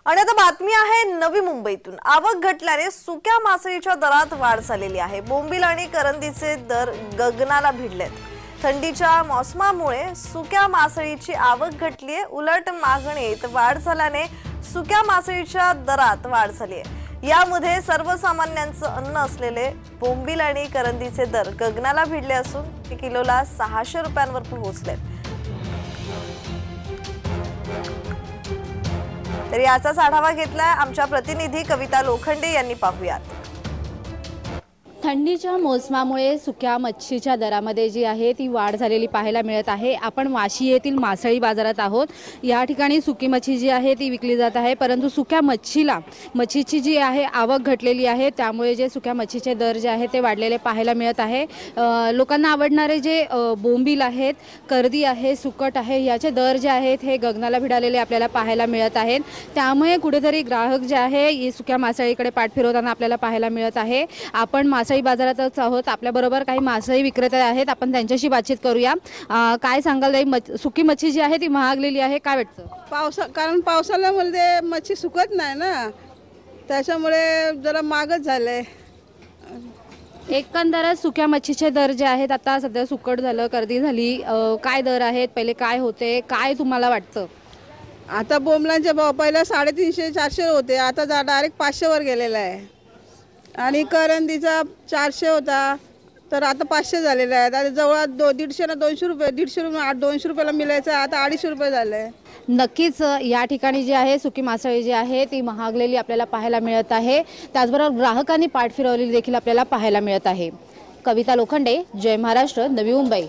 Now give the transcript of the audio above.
आणि आता बातमी आहे नवी मुंबईतून। आवक घटल्याने सुक्या मासळीच्या दरात वाढ झालेली आहे। बोंबील आणि करंदीचे दर गगनाला भिडलेत। थंडीच्या मोसमामुळे सुक्या मासळीची आवक घटली आहे। उलट मागणीत वाढ झाल्याने सुक्या मासळीच्या दरात वाढ झाली आहे। यामध्ये सर्वसामान्यांचं अन्न असलेले बोंबील आणि करंदीचे दर गगनाला भिडले असून ते किलोला 600 रुपयांवर पोहोचलेत। तर याचाच आढावा घेतलाय आमच्या प्रतिनिधी कविता लोखंडे यांनी। पाहूयात। थंडीच्या मोसमामुळे सुक्या मच्छीच्या दरामध्ये जी आहे ती वाढ झालेली पाहायला मिळत आहे। आपण वाशी येथील मासळी बाजारात आहोत। या ठिकाणी सुकी मच्छी जी आहे ती विकली जात आहे, परंतु सुक्या मच्छीची जी आहे आवक घटलेली आहे, त्यामुळे जे सुक्या मच्छीचे दर जे आहे ते वाढलेले पाहायला मिळत आहे। लोकांना आवडणारे जे बोंबील आहेत, करदी आहे, सुकट आहे, याचे दर जे आहेत हे गगनाला भिडालेले आपल्याला पाहायला मिळत आहेत। त्यामुळे कुठेतरी ग्राहक जे आहे सुक्या मासळीकडे पाठ फिरवताना आपल्याला पाहायला मिळत आहे। आपण मासळी बाजारातच आहोत, आपल्या बरोबर काही मासळी विक्रेते आहेत, आपण त्यांच्याशी बातचीत करूया। काय सांगाल ताई, सुकी मच्छी जी आहे ती महागलेली आहे, काय वाटतं? कारण पावसाळ्यामध्ये मच्छी सुकत नाही ना, त्याच्यामुळे जरा महागच झालंय। एकंदरच सुक्या मच्छीचे दर जे आहेत आता सध्या सुकट झालं, कर्दी झाली, काय दर आहेत, पहिले काय होते, काय तुम्हाला वाटतं? आता बोंबलांचे भाव पहिला 350-400 होते, आता डायरेक्ट 500 वर गेलेला आहे। आणि करंदीचा 400 होता, तर आता 500 झालेला आहे। आता जवळ 150 ना 200 रुपये, 150 रुपये 200 रुपयाला मिळायचं, आता 250 रुपये झालंय। नक्कीच या ठिकाणी जी आहे सुकी मासळी जी आहे ती महागलेली आपल्याला पाहायला मिळत आहे। त्याचबरोबर ग्राहकांनी पाठ फिरवलेली देखील आपल्याला पाहायला मिळत आहे। कविता लोखंडे, जय महाराष्ट्र, नवी मुंबई।